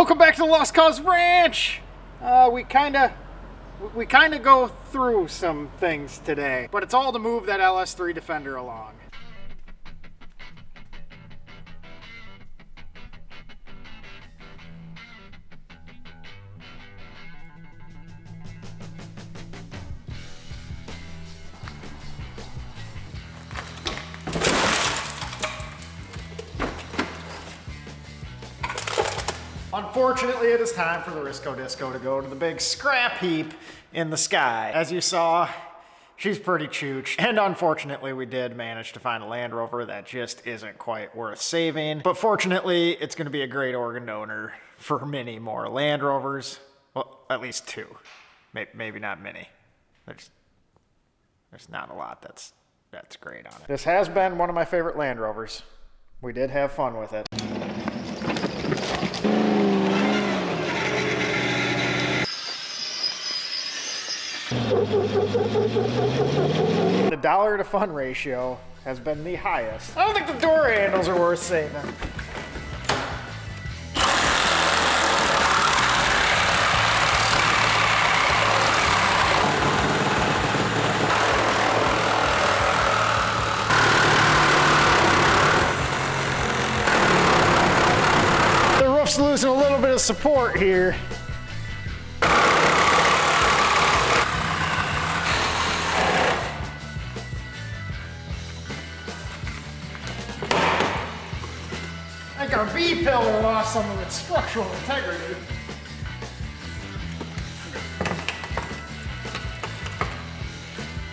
Welcome back to the Lost Cause Ranch. We kind of go through some things today, but it's all to move that LS3 Defender along. Unfortunately, it is time for the Risco Disco to go to the big scrap heap in the sky. As you saw, she's pretty chooch. And unfortunately, we did manage to find a Land Rover that just isn't quite worth saving. But fortunately, it's going to be a great organ donor for many more Land Rovers. Well, at least two. Maybe not many. There's not a lot that's great on it. This has been one of my favorite Land Rovers. We did have fun with it. The dollar to fun ratio has been the highest. I don't think the door handles are worth saving. The roof's losing a little bit of support here. I think our B pillar lost some of its structural integrity.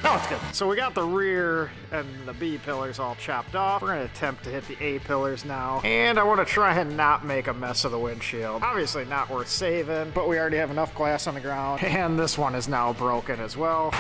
Now it's good. So we got the rear and the B pillars all chopped off. We're gonna attempt to hit the A pillars now. And I wanna try and not make a mess of the windshield. Obviously not worth saving, but we already have enough glass on the ground. And this one is now broken as well.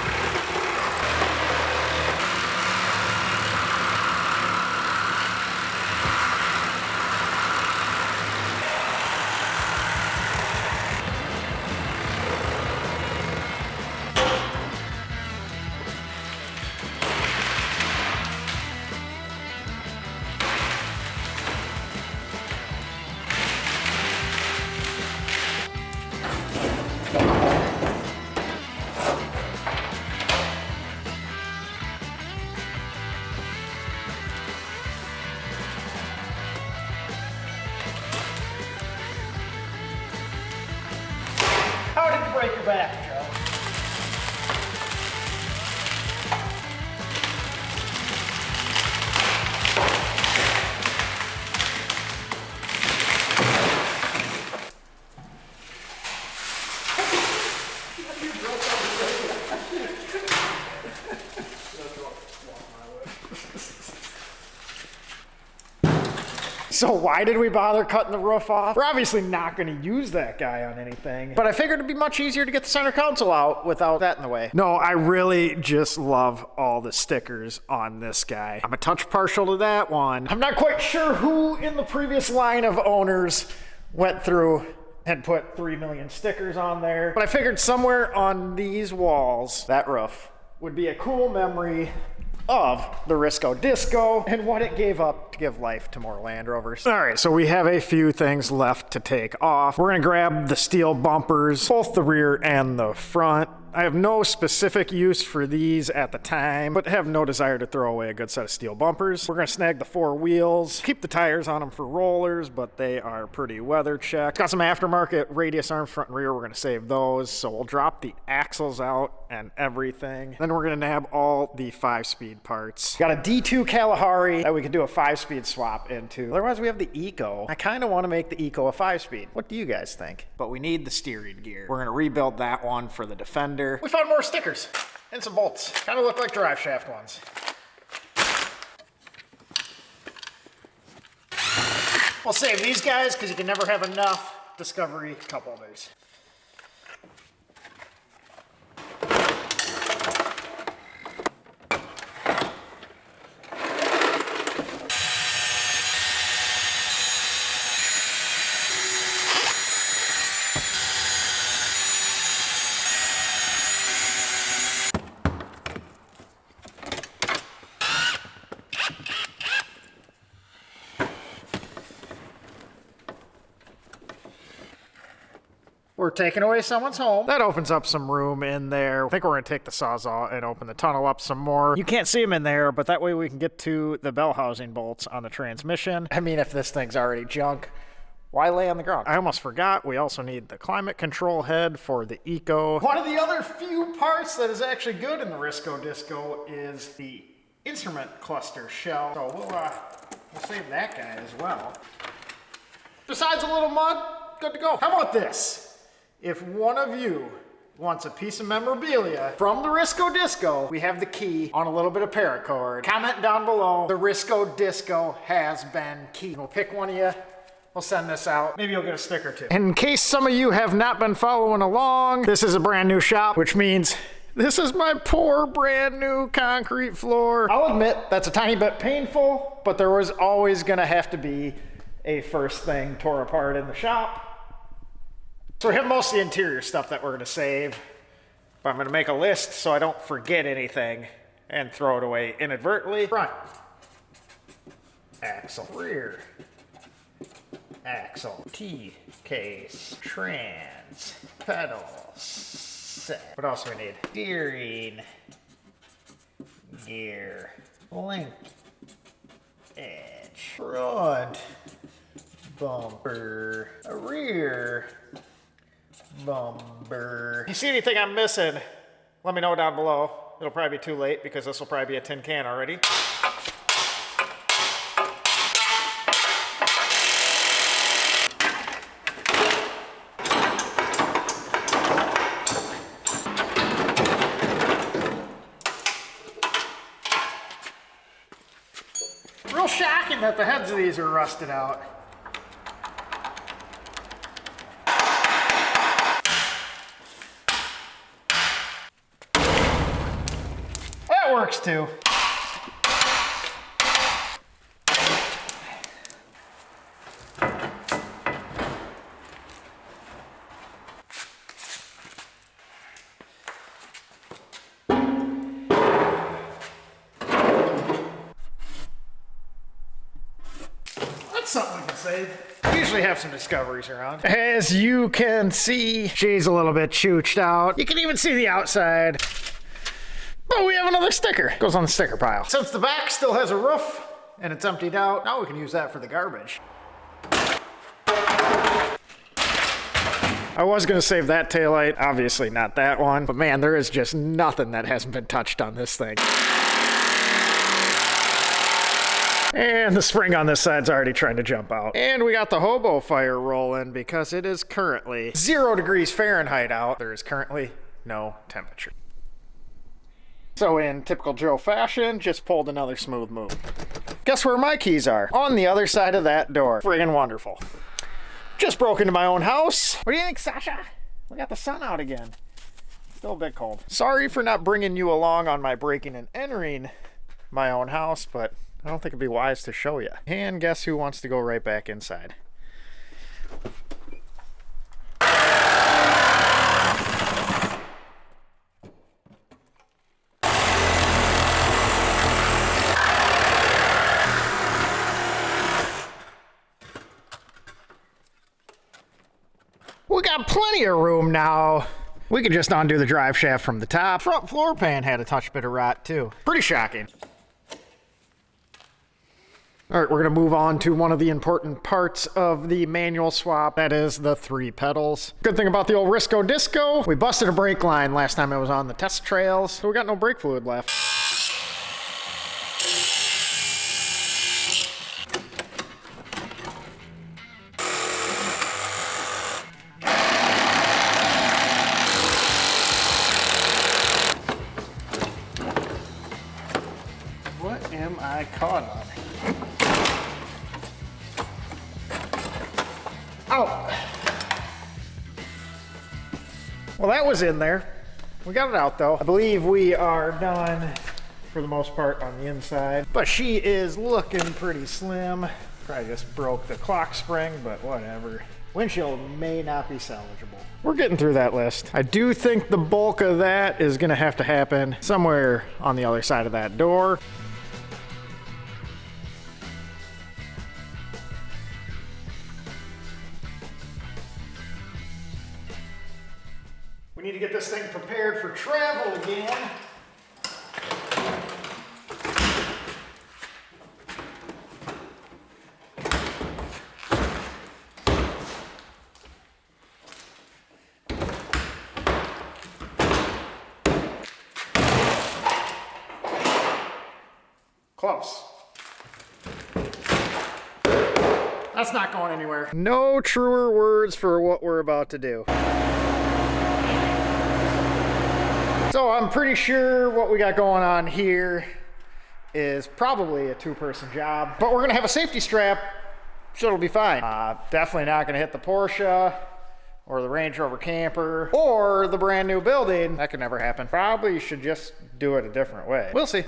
How did you break your back, Joe? So why did we bother cutting the roof off? We're obviously not going to use that guy on anything, but I figured it'd be much easier to get the center console out without that in the way. No, I really just love all the stickers on this guy. I'm a touch partial to that one. I'm not quite sure who in the previous line of owners went through and put 3 million stickers on there, but I figured somewhere on these walls, that roof would be a cool memory of the Risco Disco and what it gave up to give life to more Land Rovers. All right, so we have a few things left to take off. We're gonna grab the steel bumpers, both the rear and the front. I have no specific use for these at the time, but have no desire to throw away a good set of steel bumpers. We're gonna snag the 4 wheels, keep the tires on them for rollers, but they are pretty weather checked. Got some aftermarket radius arms front and rear. We're gonna save those. So we'll drop the axles out and everything. Then we're gonna nab all the 5-speed parts. Got a D2 Kalahari that we could do a 5-speed swap into. Otherwise we have the Eco. I kinda wanna make the Eco a 5-speed. What do you guys think? But we need the steering gear. We're gonna rebuild that one for the Defender. We found more stickers and some bolts. Kind of look like drive shaft ones. We'll save these guys because you can never have enough Discovery cup holders. We're taking away someone's home. That opens up some room in there. I think we're gonna take the Sawzall and open the tunnel up some more. You can't see them in there, but that way we can get to the bell housing bolts on the transmission. I mean, if this thing's already junk, why lay on the ground? I almost forgot, we also need the climate control head for the Eco. One of the other few parts that is actually good in the Risco Disco is the instrument cluster shell. So we'll save that guy as well. Besides a little mud, good to go. How about this? If one of you wants a piece of memorabilia from the Risco Disco, we have the key on a little bit of paracord. Comment down below, the Risco Disco has been keyed. We'll pick one of you, we'll send this out. Maybe you'll get a sticker too. In case some of you have not been following along, this is a brand new shop, which means this is my poor brand new concrete floor. I'll admit, that's a tiny bit painful, but there was always gonna have to be a first thing tore apart in the shop. So we have most of the interior stuff that we're gonna save, but I'm gonna make a list so I don't forget anything and throw it away inadvertently. Front, axle, rear, axle, T-case, trans, pedals, set. What else do we need? Steering, gear, link, edge, front, bumper, rear, bumper. If you see anything I'm missing, let me know down below. It'll probably be too late because this will probably be a tin can already. Real shocking that the heads of these are rusted out. Works too. That's something we can save. We usually have some discoveries around. As you can see, she's a little bit chooched out. You can even see the outside. But we have another sticker. Goes on the sticker pile. Since the back still has a roof and it's emptied out, now we can use that for the garbage. I was gonna save that taillight, obviously not that one, but man, there is just nothing that hasn't been touched on this thing. And the spring on this side's already trying to jump out. And we got the hobo fire rolling because it is currently 0 degrees Fahrenheit out. There is currently no temperature. So in typical Joe fashion, just pulled another smooth move. Guess where my keys are? On the other side of that door. Friggin' wonderful. Just broke into my own house. What do you think, Sasha? We got the sun out again. Still a bit cold. Sorry for not bringing you along on my breaking and entering my own house, but I don't think it'd be wise to show you. And guess who wants to go right back inside? We got plenty of room now. We could just undo the drive shaft from the top. Front floor pan had a touch bit of rot too. Pretty shocking. All right, we're gonna move on to one of the important parts of the manual swap. That is the 3 pedals. Good thing about the old Risco Disco, we busted a brake line last time it was on the test trails, so we got no brake fluid left. What am I caught on? Oh! Well, that was in there. We got it out though. I believe we are done for the most part on the inside, but she is looking pretty slim. Probably just broke the clock spring, but whatever. Windshield may not be salvageable. We're getting through that list. I do think the bulk of that is gonna have to happen somewhere on the other side of that door. We need to get this thing prepared for travel again. Close. That's not going anywhere. No truer words for what we're about to do. So I'm pretty sure what we got going on here is probably a two-person job, but we're gonna have a safety strap, so it'll be fine. Definitely not gonna hit the Porsche or the Range Rover camper or the brand new building. That could never happen. Probably should just do it a different way. We'll see.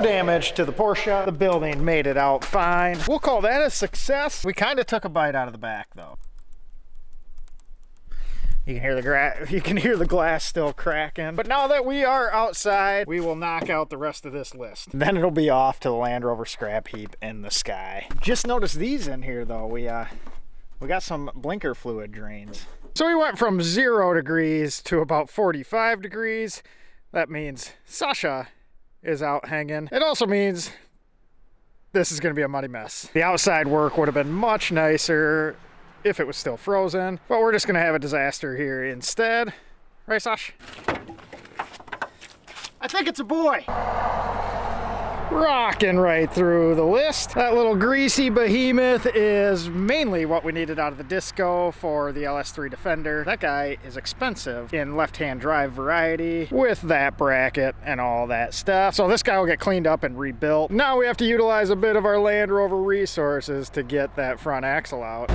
Damage to the Porsche. The building made it out fine. We'll call that a success. We kind of took a bite out of the back though. You can hear the glass still cracking. But now that we are outside, we will knock out the rest of this list. Then it'll be off to the Land Rover scrap heap in the sky. Just noticed these in here though. We got some blinker fluid drains. So we went from 0 degrees to about 45 degrees. That means Sasha is out hanging. It also means this is going to be a muddy mess. The outside work would have been much nicer if it was still frozen, but we're just going to have a disaster here instead. Right, Sash? I think it's a boy. Rocking right through the list. That little greasy behemoth is mainly what we needed out of the Disco for the LS3 Defender. That guy is expensive in left-hand drive variety with that bracket and all that stuff. So this guy will get cleaned up and rebuilt. Now we have to utilize a bit of our Land Rover resources to get that front axle out.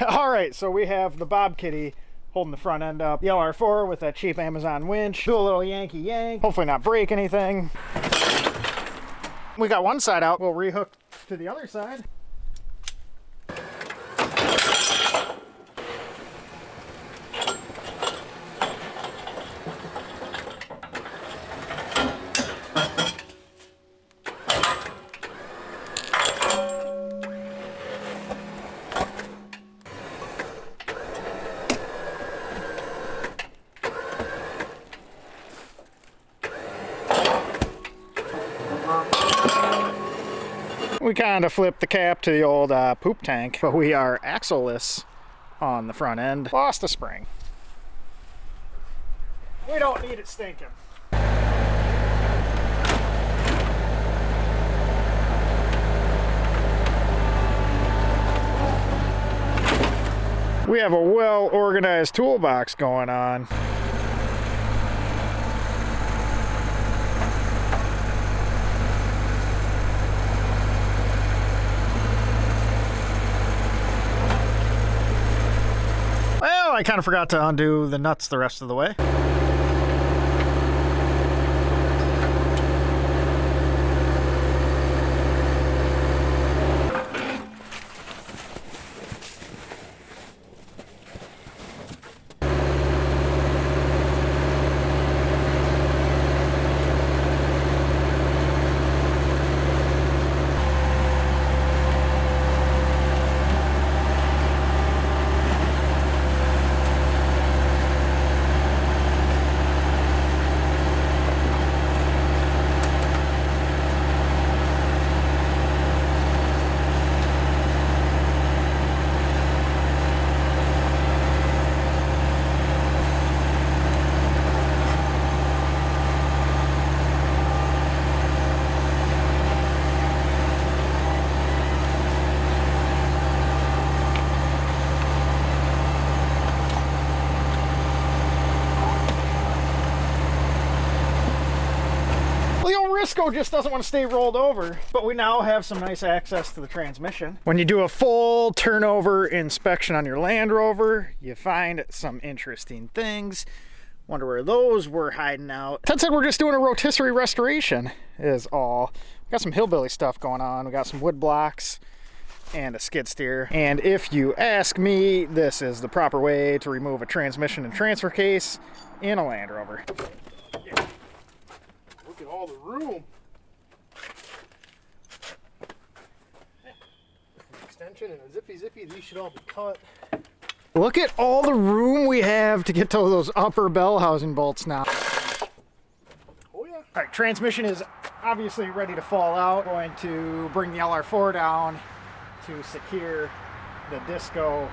All right, so we have the Bob Kitty holding the front end up. The LR4 with that cheap Amazon winch. Do a little Yankee yank. Hopefully not break anything. We got one side out. We'll rehook to the other side. We kind of flipped the cap to the old poop tank, but we are axle-less on the front end. Lost a spring. We don't need it stinking. We have a well-organized toolbox going on. I kind of forgot to undo the nuts the rest of the way. Well, the old Risco just doesn't want to stay rolled over, but we now have some nice access to the transmission. When you do a full turnover inspection on your Land Rover, you find some interesting things. Wonder where those were hiding out. Ted said we're just doing a rotisserie restoration is all. We got some hillbilly stuff going on. We got some wood blocks and a skid steer. And if you ask me, this is the proper way to remove a transmission and transfer case in a Land Rover. Yeah. Look at all the room. Extension and a zippy, these should all be cut. Look at all the room we have to get to those upper bell housing bolts now. Oh yeah. All right, transmission is obviously ready to fall out. Going to bring the LR4 down to secure the disco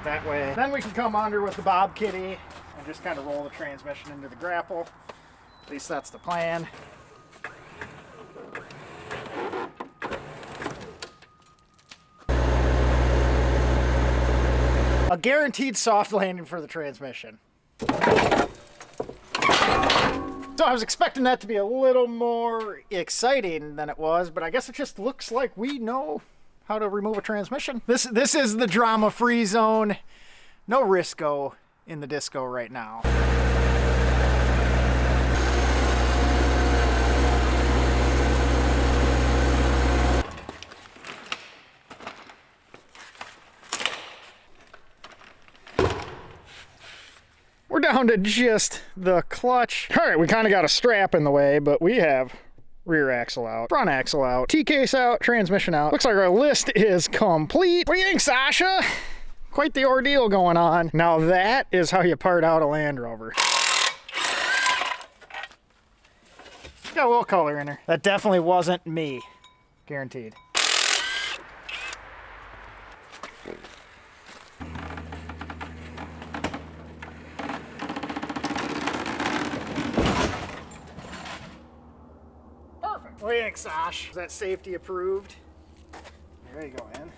that way. Then we can come under with the Bob Kitty and just kind of roll the transmission into the grapple. At least that's the plan. A guaranteed soft landing for the transmission. So I was expecting that to be a little more exciting than it was, but I guess it just looks like we know how to remove a transmission. This is the drama-free zone. No Risco in the disco right now. We're down to just the clutch. All right, we kind of got a strap in the way, but we have rear axle out, front axle out, T-case out, transmission out. Looks like our list is complete. What do you think, Sasha? Quite the ordeal going on. Now that is how you part out a Land Rover. Got a little color in her. That definitely wasn't me. Guaranteed. What do you think, Sash? Is that safety approved? There you go, man.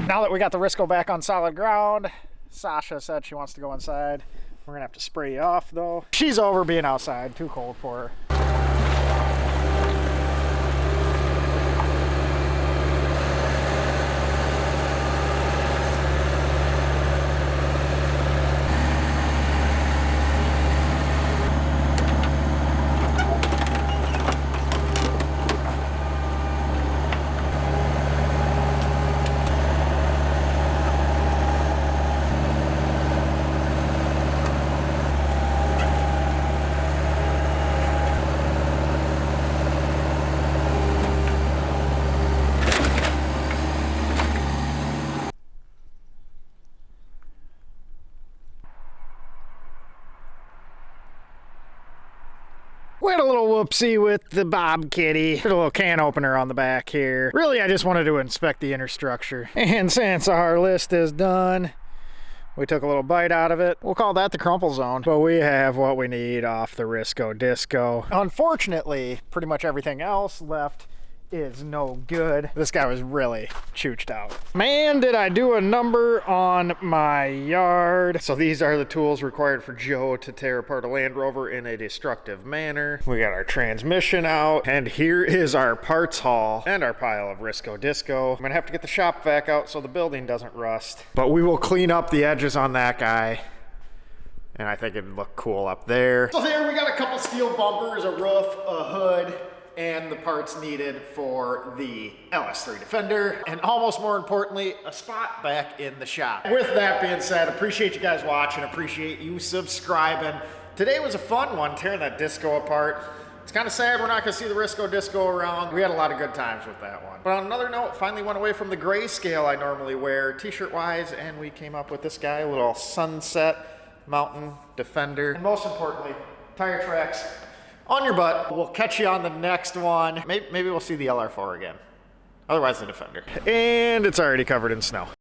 Now that we got the Risco back on solid ground, Sasha said she wants to go inside. We're gonna have to spray you off though. She's over being outside, too cold for her. We had a little whoopsie with the Bob Kitty. Put a little can opener on the back here. Really, I just wanted to inspect the inner structure. And since our list is done, we took a little bite out of it. We'll call that the crumple zone. But we have what we need off the Risco Disco. Unfortunately, pretty much everything else left is no good. This guy was really chooched out. Man, did I do a number on my yard. So these are the tools required for Joe to tear apart a Land Rover in a destructive manner. We got our transmission out, and here is our parts haul and our pile of Risco Disco. I'm gonna have to get the shop vac out so the building doesn't rust, but we will clean up the edges on that guy. And I think it'd look cool up there. So there we got a couple steel bumpers, a roof, a hood, and the parts needed for the LS3 Defender, and almost more importantly, a spot back in the shop. With that being said, appreciate you guys watching, appreciate you subscribing. Today was a fun one, tearing that disco apart. It's kind of sad we're not gonna see the Risco Disco around. We had a lot of good times with that one. But on another note, finally went away from the grayscale I normally wear, t-shirt wise, and we came up with this guy, a little Sunset Mountain Defender. And most importantly, tire tracks on your butt. We'll catch you on the next one. Maybe we'll see the LR4 again. Otherwise, the Defender. And it's already covered in snow.